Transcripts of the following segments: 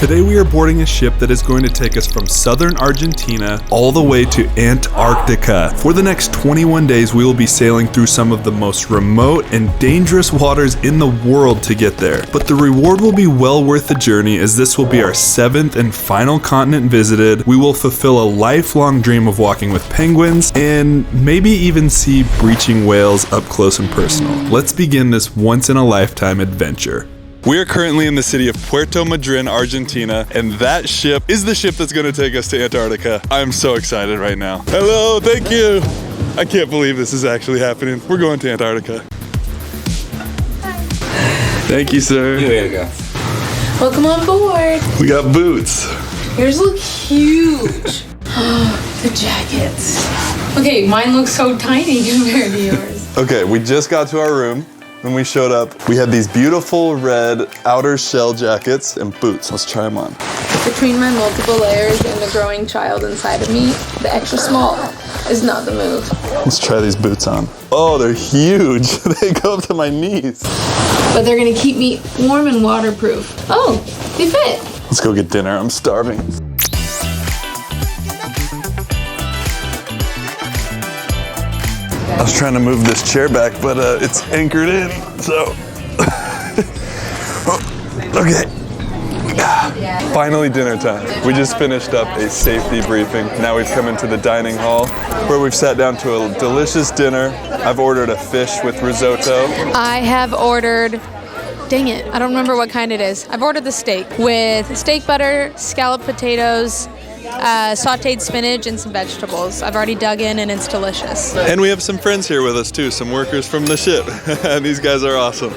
Today we are boarding a ship that is going to take us from southern Argentina all the way to Antarctica. For the next 21 days, we will be sailing through some of the most remote and dangerous waters in the world to get there. But the reward will be well worth the journey, as this will be our 7th and final continent visited. We will fulfill a lifelong dream of walking with penguins and maybe even see breaching whales up close and personal. Let's begin this once-in-a-lifetime adventure. We are currently in the city of Puerto Madryn, Argentina, and that ship is the ship that's going to take us to Antarctica. I'm so excited right now. Hello, thank you. I can't believe this is actually happening. We're going to Antarctica. Thank you, sir. Here you go. Welcome on board. We got boots. Yours look huge. The jackets. Okay, mine looks so tiny compared to yours. Okay, we just got to our room. When we showed up, we had these beautiful red outer shell jackets and boots. Let's try them on. Between my multiple layers and the growing child inside of me, the extra small is not the move. Let's try these boots on. Oh, they're huge. They go up to my knees. But they're gonna keep me warm and waterproof. Oh, they fit. Let's go get dinner. I'm starving. I was trying to move this chair back, but it's anchored in, so. Okay. Finally dinner time. We just finished up a safety briefing. Now we've come into the dining hall where we've sat down to a delicious dinner. I've ordered a fish with risotto. I have ordered, dang it, I don't remember what kind it is. I've ordered the steak with steak butter, scalloped potatoes, sauteed spinach, and some vegetables. I've already dug in and it's delicious. And we have some friends here with us too, some workers from the ship. And these guys are awesome.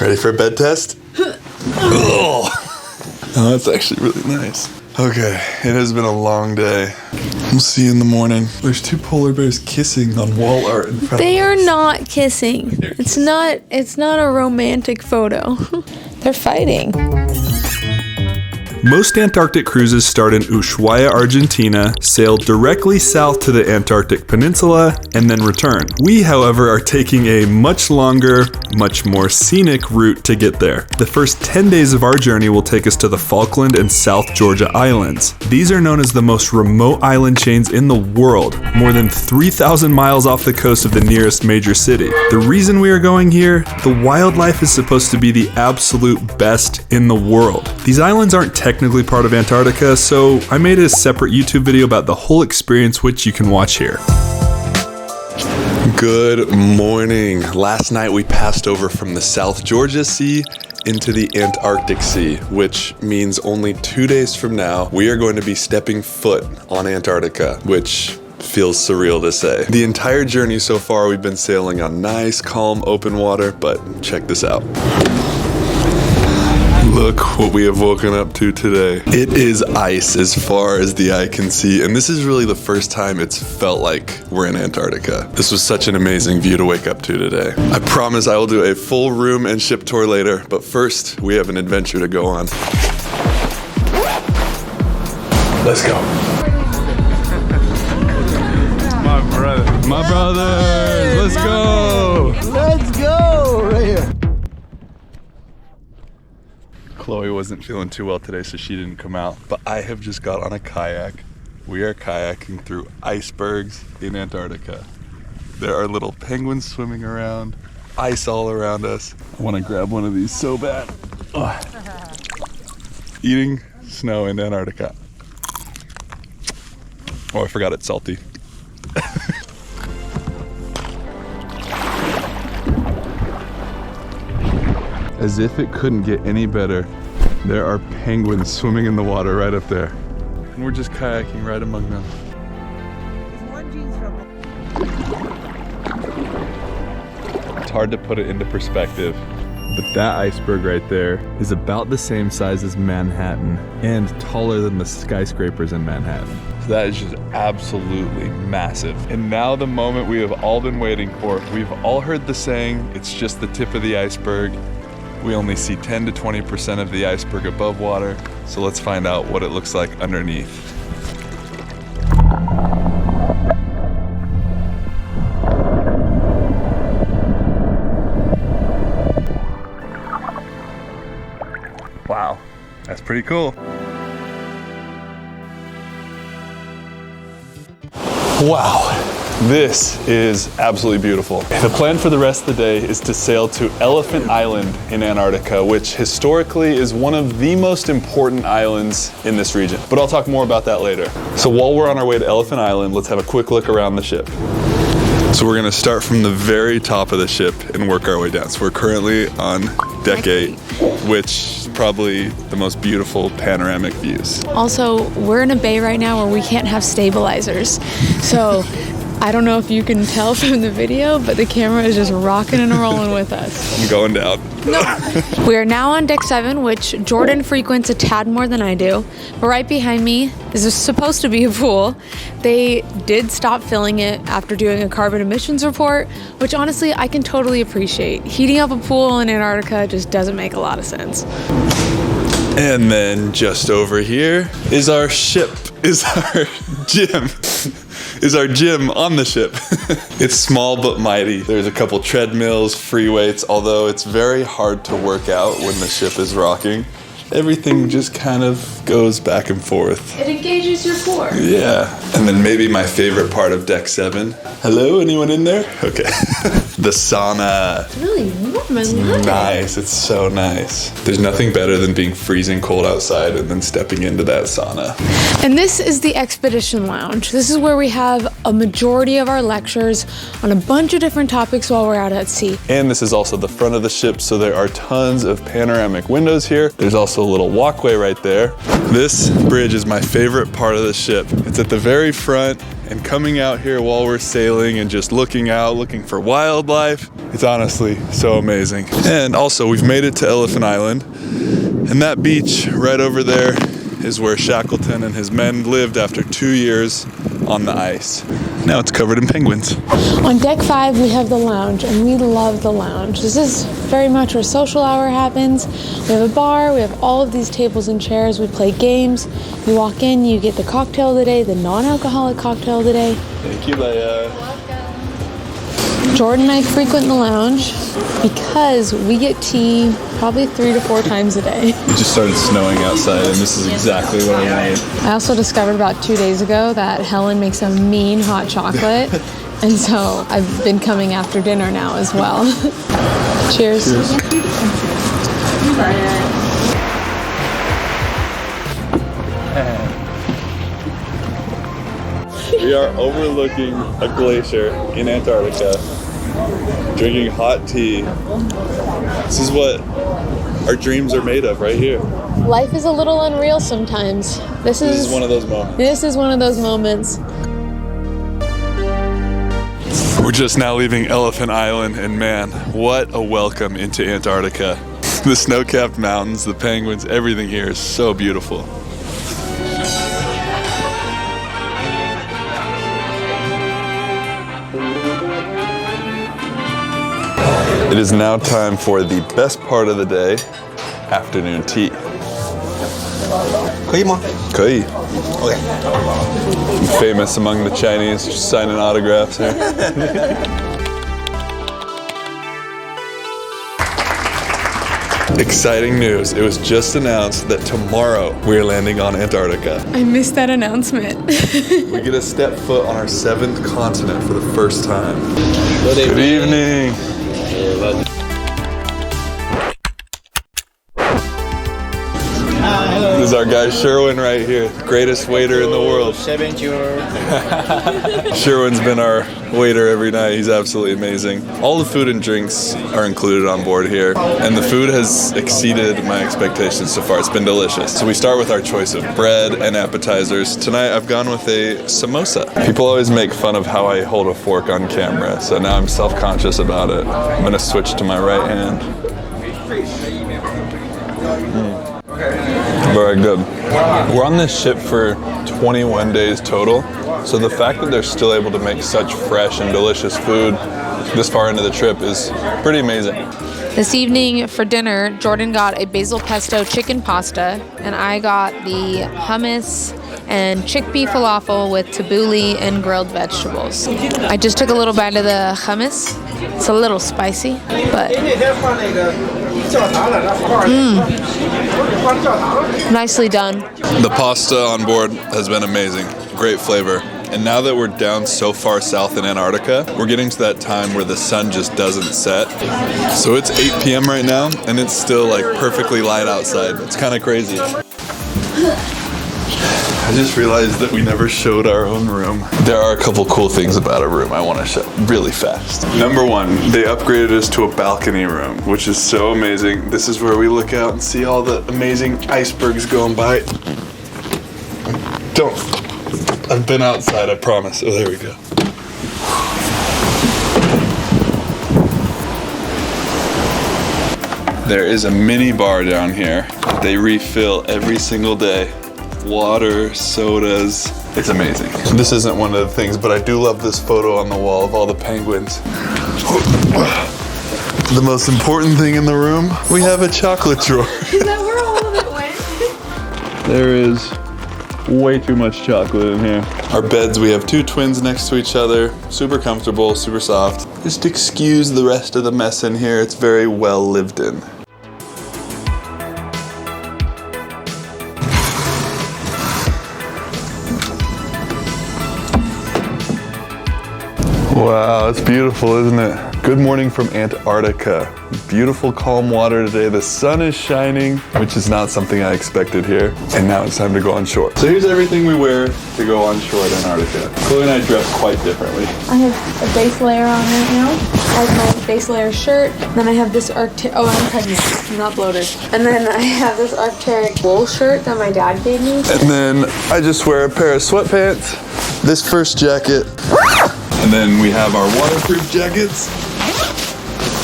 Ready for a bed test? Oh, that's actually really nice. Okay, it has been a long day. We'll see you in the morning. There's 2 polar bears kissing on wall art in front They of are us. not kissing. It's not a romantic photo. They're fighting. Most Antarctic cruises start in Ushuaia, Argentina, sail directly south to the Antarctic Peninsula, and then return. We, however, are taking a much longer, much more scenic route to get there. The first 10 days of our journey will take us to the Falkland and South Georgia Islands. These are known as the most remote island chains in the world, more than 3,000 miles off the coast of the nearest major city. The reason we are going here, the wildlife is supposed to be the absolute best in the world. These islands aren't technically part of Antarctica, so I made a separate YouTube video about the whole experience, which you can watch here. Good morning. Last night we passed over from the South Georgia Sea into the Antarctic Sea, which means only 2 days from now we are going to be stepping foot on Antarctica, which feels surreal to say. The entire journey so far we've been sailing on nice, calm, open water, but check this out. Look what we have woken up to today. It is ice as far as the eye can see, and this is really the first time it's felt like we're in Antarctica. This was such an amazing view to wake up to today. I promise I will do a full room and ship tour later, but first we have an adventure to go on. Let's go. My brother, let's go. Let's go right here. Chloe wasn't feeling too well today, so she didn't come out, but I have just got on a kayak. We are kayaking through icebergs in Antarctica. There are little penguins swimming around, ice all around us. I want to grab one of these so bad. Ugh. Eating snow in Antarctica. Oh, I forgot it's salty. As if it couldn't get any better, there are penguins swimming in the water right up there. And we're just kayaking right among them. It's hard to put it into perspective, but that iceberg right there is about the same size as Manhattan and taller than the skyscrapers in Manhattan. So that is just absolutely massive. And now the moment we have all been waiting for. We've all heard the saying, it's just the tip of the iceberg. We only see 10 to 20% of the iceberg above water, so let's find out what it looks like underneath. Wow, that's pretty cool. Wow, this is absolutely beautiful. The plan for the rest of the day is to sail to Elephant Island in Antarctica, which historically is one of the most important islands in this region. But I'll talk more about that later. So while we're on our way to Elephant Island, let's have a quick look around the ship. So we're gonna start from the very top of the ship and work our way down. So we're currently on deck 8, which is probably the most beautiful panoramic views. Also, we're in a bay right now where we can't have stabilizers. So I don't know if you can tell from the video, but the camera is just rocking and rolling with us. I'm going down. No. We are now on deck 7, which Jordan frequents a tad more than I do. But right behind me is supposed to be a pool. They did stop filling it after doing a carbon emissions report, which honestly I can totally appreciate. Heating up a pool in Antarctica just doesn't make a lot of sense. And then just over here is our ship, is our gym. Is our gym on the ship. It's small but mighty. There's a couple treadmills, free weights, although it's very hard to work out when the ship is rocking. Everything just kind of goes back and forth. It engages your core. Yeah. And then maybe my favorite part of deck 7. Hello, anyone in there? Okay. The sauna. It's really warm. I love it. Nice. It's so nice. There's nothing better than being freezing cold outside and then stepping into that sauna. And this is the Expedition Lounge. This is where we have a majority of our lectures on a bunch of different topics while we're out at sea. And this is also the front of the ship, so there are tons of panoramic windows here. There's also a little walkway right there. This bridge is my favorite part of the ship. It's at the very front, and coming out here while we're sailing and just looking out, looking for wildlife, it's honestly so amazing. And also, we've made it to Elephant Island, and that beach right over there is where Shackleton and his men lived after 2 years on the ice. Now it's covered in penguins. On deck 5, we have the lounge, and we love the lounge. This is very much where social hour happens. We have a bar, we have all of these tables and chairs, we play games. You walk in, you get the cocktail of the day, the non-alcoholic cocktail of the day. Thank you, Leia. Jordan and I frequent the lounge because we get tea probably 3 to 4 times a day. It just started snowing outside, and this is exactly what I wanted. I also discovered about 2 days ago that Helen makes a mean hot chocolate, and so I've been coming after dinner now as well. Cheers. Cheers. We are overlooking a glacier in Antarctica, drinking hot tea. This is what our dreams are made of right here. Life is a little unreal sometimes. This is one of those moments. This is one of those moments. We're just now leaving Elephant Island, and man, what a welcome into Antarctica. The snow-capped mountains, the penguins, everything here is so beautiful. It is now time for the best part of the day, afternoon tea. 可以吗？可以. Okay. Famous among the Chinese, just signing autographs here. Exciting news. It was just announced that tomorrow we're landing on Antarctica. I missed that announcement. We get to step foot on our 7th continent for the first time. Good evening. This is our guy Sherwin right here, greatest waiter in the world. Sherwin's been our waiter every night. He's absolutely amazing. All the food and drinks are included on board here, and the food has exceeded my expectations so far. It's been delicious. So we start with our choice of bread and appetizers. Tonight I've gone with a samosa. People always make fun of how I hold a fork on camera, so now I'm self-conscious about it. I'm gonna switch to my right hand. Very good. We're on this ship for 21 days total, so the fact that they're still able to make such fresh and delicious food this far into the trip is pretty amazing. This evening for dinner, Jordan got a basil pesto chicken pasta, and I got the hummus and chickpea falafel with tabbouleh and grilled vegetables. I just took a little bite of the hummus. It's a little spicy, but Nicely done. The pasta on board has been amazing. Great flavor. And now that we're down so far south in Antarctica, we're getting to that time where the sun just doesn't set. So it's 8 p.m. right now, and it's still like perfectly light outside. It's kind of crazy. I just realized that we never showed our own room. There are a couple cool things about our room I want to show really fast. Number one, they upgraded us to a balcony room, which is so amazing. This is where we look out and see all the amazing icebergs going by. Don't. I've been outside, I promise. Oh, there we go. There is a mini bar down here. They refill every single day. Water, sodas. It's amazing. This isn't one of the things, but I do love this photo on the wall of all the penguins. The most important thing in the room, we have a chocolate drawer. Is that where all of it went? There is way too much chocolate in here. Our beds, we have 2 twins next to each other. Super comfortable, super soft. Just excuse the rest of the mess in here. It's very well lived in. Wow, it's beautiful, isn't it? Good morning from Antarctica. Beautiful, calm water today. The sun is shining, which is not something I expected here. And now it's time to go on shore. So here's everything we wear to go on shore at Antarctica. Chloe and I dress quite differently. I have a base layer on right now. I have my base layer shirt. Then I have this Arctic. Oh, I'm pregnant. I'm not bloated. And then I have this Arctic wool shirt that my dad gave me. And then I just wear a pair of sweatpants, this first jacket, and then we have our waterproof jackets.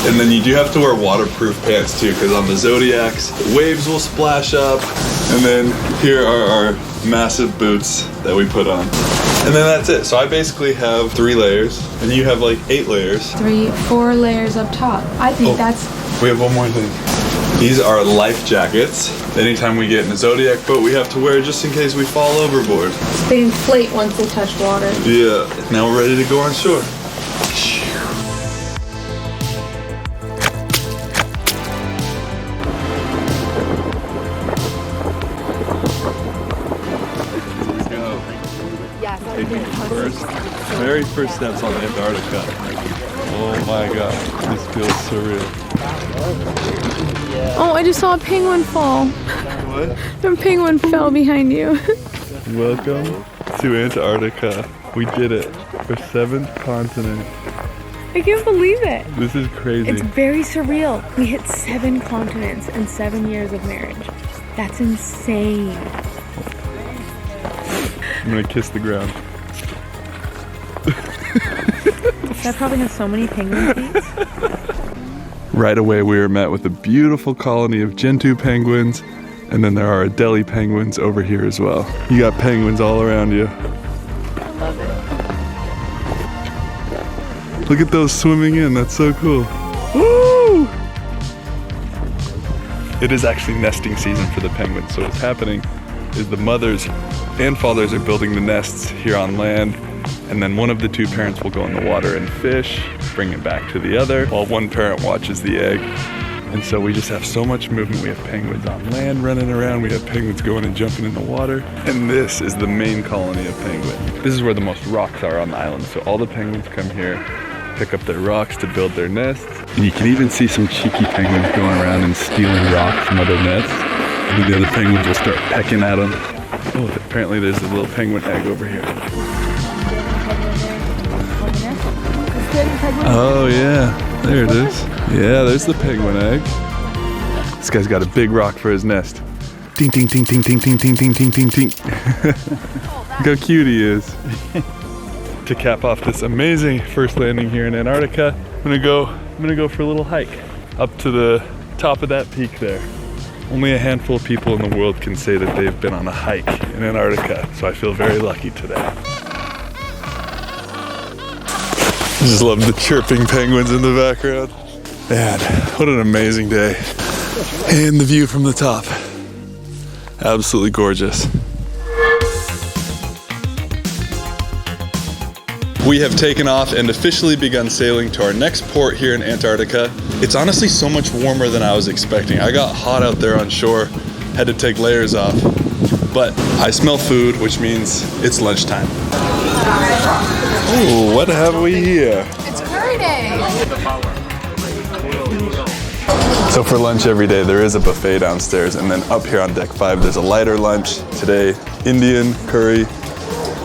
And then you do have to wear waterproof pants too, because on the Zodiacs, the waves will splash up. And then here are our massive boots that we put on. And then that's it. So I basically have 3 layers, and you have like 8 layers. 4 layers up top. I think that's... We have one more thing. These are life jackets. Anytime we get in a Zodiac boat, we have to wear just in case we fall overboard. They inflate once they touch water. Yeah. Now we're ready to go on shore. Taking very first steps on Antarctica. Oh my god, this feels surreal. Oh, I just saw a penguin fall. What? A penguin fell behind you. Welcome to Antarctica. We did it. Our 7th continent. I can't believe it. This is crazy. It's very surreal. We hit 7 continents in 7 years of marriage. That's insane. I'm gonna kiss the ground. That probably has so many penguin feet. Right away we were met with a beautiful colony of Gentoo penguins, and then there are Adelie penguins over here as well. You got penguins all around you. I love it. Look at those swimming in, that's so cool. Woo! It is actually nesting season for the penguins, so what's happening is the mothers and fathers are building the nests here on land, and then one of the 2 parents will go in the water and fish, bring it back to the other, while one parent watches the egg. And so we just have so much movement. We have penguins on land running around, we have penguins going and jumping in the water, and this is the main colony of penguins. This is where the most rocks are on the island, so all the penguins come here, pick up their rocks to build their nests, and you can even see some cheeky penguins going around and stealing rocks from other nests. And the other penguins will start pecking at them. Oh, apparently there's a little penguin egg over here. Oh yeah, there it is. Yeah, there's the penguin egg. This guy's got a big rock for his nest. Ting ting ting ting ting ting ting ting ting ting ting. Look how cute he is. To cap off this amazing first landing here in Antarctica, I'm gonna go for a little hike up to the top of that peak there. Only a handful of people in the world can say that they've been on a hike in Antarctica, so I feel very lucky today. I just love the chirping penguins in the background. Man, what an amazing day. And the view from the top. Absolutely gorgeous. We have taken off and officially begun sailing to our next port here in Antarctica. It's honestly so much warmer than I was expecting. I got hot out there on shore, had to take layers off. But I smell food, which means it's lunchtime. Ooh, what have we here? It's curry day. So for lunch every day, there is a buffet downstairs, and then up here on deck 5, there's a lighter lunch. Today, Indian curry,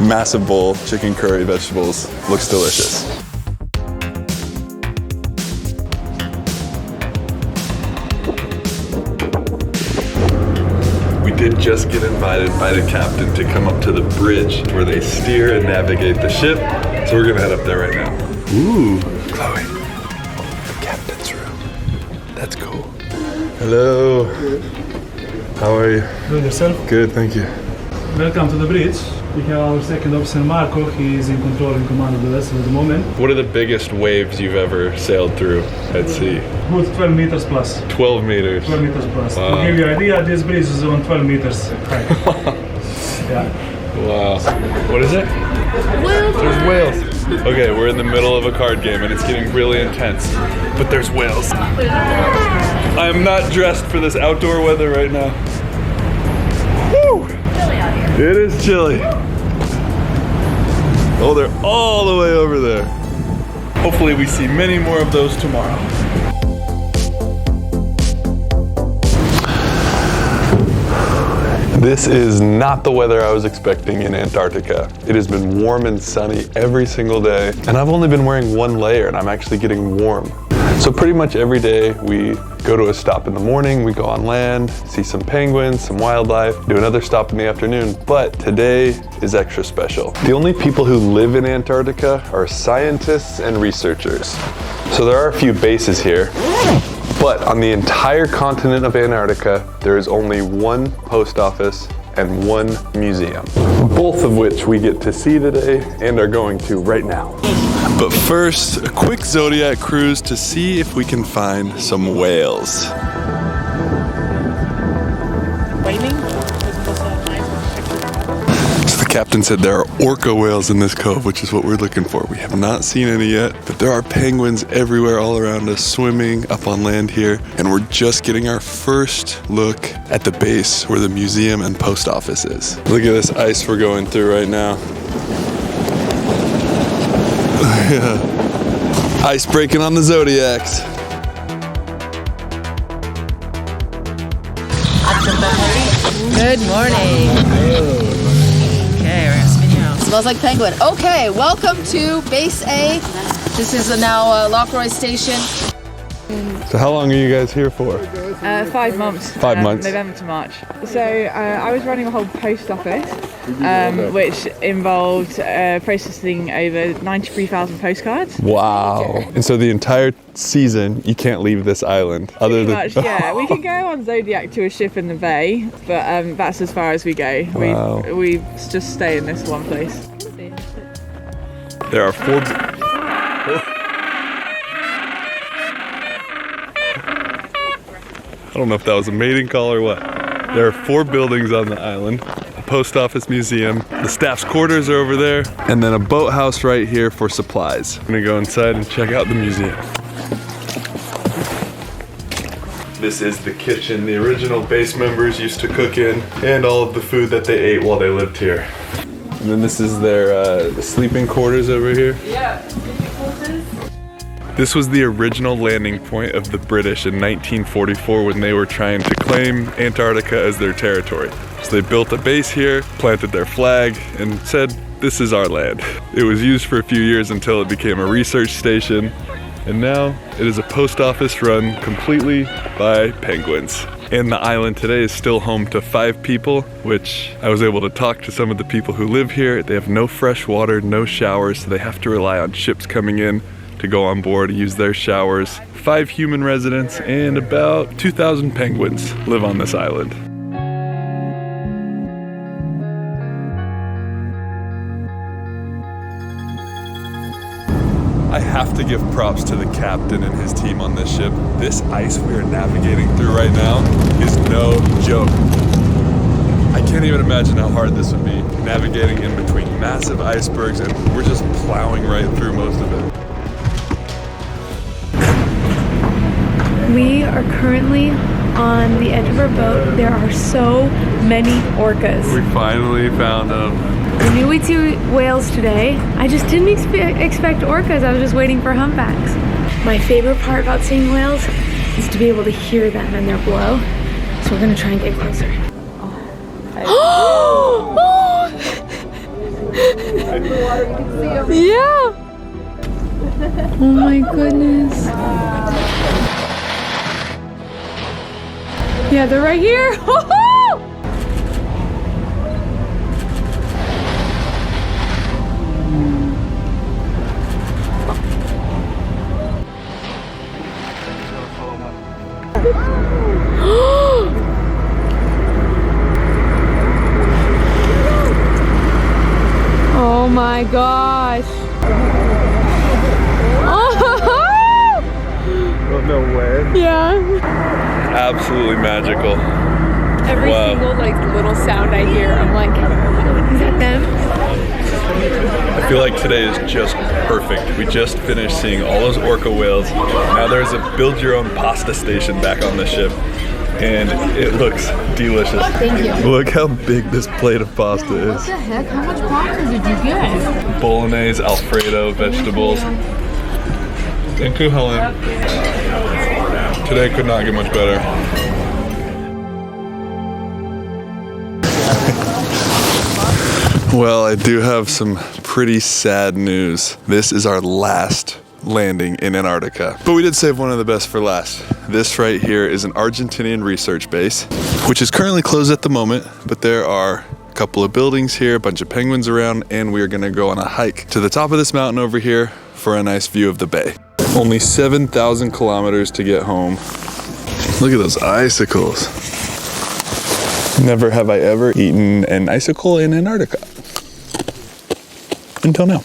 massive bowl, chicken curry, vegetables. Looks delicious. We did just get invited by the captain to come up to the bridge where they steer and navigate the ship. So we're gonna head up there right now. Ooh, Chloe, the captain's room. That's cool. Hello. How are you? Good, yourself? Good, thank you. Welcome to the bridge. We have our second officer Marco. He is in control and command of the vessel at the moment. What are the biggest waves you've ever sailed through at sea? Good 12 meters plus. 12 meters. 12 meters plus. Wow. To give you an idea, this bridge is on 12 meters high. Yeah. Wow. What is it? Whales. There's whales. Okay, we're in the middle of a card game and it's getting really intense. But there's whales. I am not dressed for this outdoor weather right now. Woo! It is chilly. Oh, they're all the way over there. Hopefully we see many more of those tomorrow. This is not the weather I was expecting in Antarctica. It has been warm and sunny every single day, and I've only been wearing one layer and I'm actually getting warm. So pretty much every day we go to a stop in the morning, we go on land, see some penguins, some wildlife, do another stop in the afternoon, but today is extra special. The only people who live in Antarctica are scientists and researchers. So there are a few bases here, but on the entire continent of Antarctica, there is only one post office and one museum, both of which we get to see today and are going to right now. But first, a quick Zodiac cruise to see if we can find some whales. So the captain said there are orca whales in this cove, which is what we're looking for. We have not seen any yet, but there are penguins everywhere all around us swimming up on land here. And we're just getting our first look at the base where the museum and post office is. Look at this ice we're going through right now. Ice breaking on the Zodiacs. Good morning. Okay, we're gonna spin you out. Smells like penguin. Okay, welcome to Base A. This is now Lockroy Station. So how long are you guys here for? 5 months. 5 months. November to March. So I was running a whole post office, which involved processing over 93,000 postcards. Wow. And so the entire season, you can't leave this island. Pretty much, yeah. We can go on Zodiac to a ship in the bay, but that's as far as we go. Wow. We just stay in this one place. There are 4... I don't know if that was a mating call or what. There are 4 buildings on the island. A post office museum, the staff's quarters are over there, and then a boathouse right here for supplies. I'm gonna go inside and check out the museum. This is the kitchen the original base members used to cook in, and all of the food that they ate while they lived here. And then this is their sleeping quarters over here. Yeah, sleeping quarters. This was the original landing point of the British in 1944 when they were trying to claim Antarctica as their territory. So they built a base here, planted their flag, and said, "This is our land." It was used for a few years until it became a research station, and now it is a post office run completely by penguins. And the island today is still home to 5 people, which I was able to talk to some of the people who live here. They have no fresh water, no showers, so they have to rely on ships coming in to go on board and use their showers. 5 human residents and about 2,000 penguins live on this island. I have to give props to the captain and his team on this ship. This ice we are navigating through right now is no joke. I can't even imagine how hard this would be, navigating in between massive icebergs, and we're just plowing right through most of it. We are currently on the edge of our boat, there are so many orcas. We finally found them. I knew we'd see whales today. I just didn't expect orcas. I was just waiting for humpbacks. My favorite part about seeing whales is to be able to hear them and their blow. So we're gonna try and get closer. Yeah. Oh my goodness. Yeah, they're right here. Oh my gosh. Oh, no way. Yeah. Absolutely magical. Every single like little sound I hear, I'm like, is that them? I feel like today is just perfect. We just finished seeing all those orca whales. Now there's a build your own pasta station back on the ship. And it looks delicious. Thank you. Look how big this plate of pasta is. What the heck? How much pasta did you get? Bolognese, Alfredo, vegetables. Thank you, Helen. Today could not get much better. Well, I do have some pretty sad news. This is our last landing in Antarctica. But we did save one of the best for last. This right here is an Argentinian research base, which is currently closed at the moment, but there are a couple of buildings here, a bunch of penguins around, and we are gonna go on a hike to the top of this mountain over here for a nice view of the bay. Only 7,000 kilometers to get home. Look at those icicles. Never have I ever eaten an icicle in Antarctica. Until now.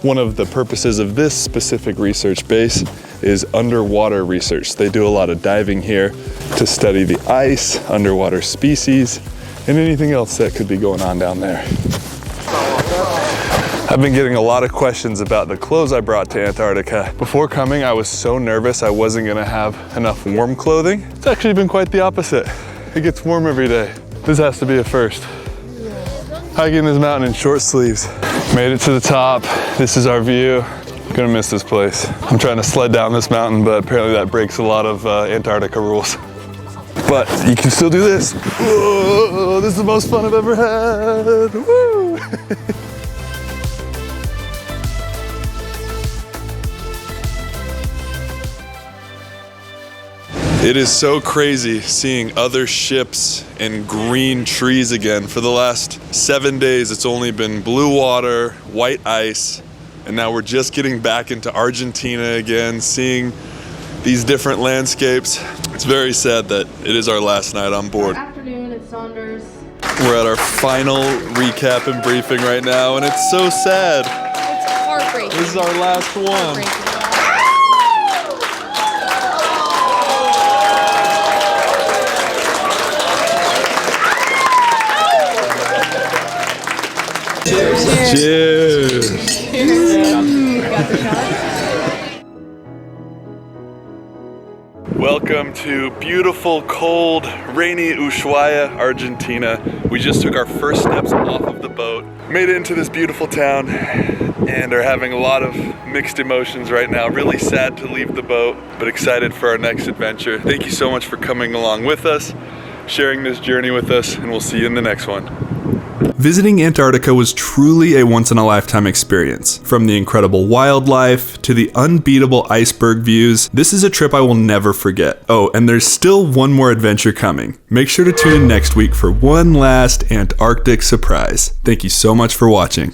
One of the purposes of this specific research base is underwater research. They do a lot of diving here to study the ice, underwater species, and anything else that could be going on down there. I've been getting a lot of questions about the clothes I brought to Antarctica. Before coming, I was so nervous I wasn't gonna have enough warm clothing. It's actually been quite the opposite. It gets warm every day. This has to be a first. Hiking this mountain in short sleeves. Made it to the top. This is our view. Gonna miss this place. I'm trying to sled down this mountain, but apparently that breaks a lot of Antarctica rules. But you can still do this. Whoa, this is the most fun I've ever had. Woo! It is so crazy seeing other ships and green trees again. For the last 7 days, it's only been blue water, white ice, and now we're just getting back into Argentina again, seeing these different landscapes. It's very sad that it is our last night on board. Good afternoon, it's Saunders. We're at our final recap and briefing right now, and it's so sad. It's heartbreaking. This is our last one. Heartbreaking. Cheers. Welcome to beautiful, cold, rainy Ushuaia, Argentina. We just took our first steps off of the boat, made it into this beautiful town, and are having a lot of mixed emotions right now. Really sad to leave the boat, but excited for our next adventure. Thank you so much for coming along with us, sharing this journey with us, and we'll see you in the next one. Visiting Antarctica was truly a once-in-a-lifetime experience. From the incredible wildlife to the unbeatable iceberg views, this is a trip I will never forget. Oh, and there's still one more adventure coming. Make sure to tune in next week for one last Antarctic surprise. Thank you so much for watching.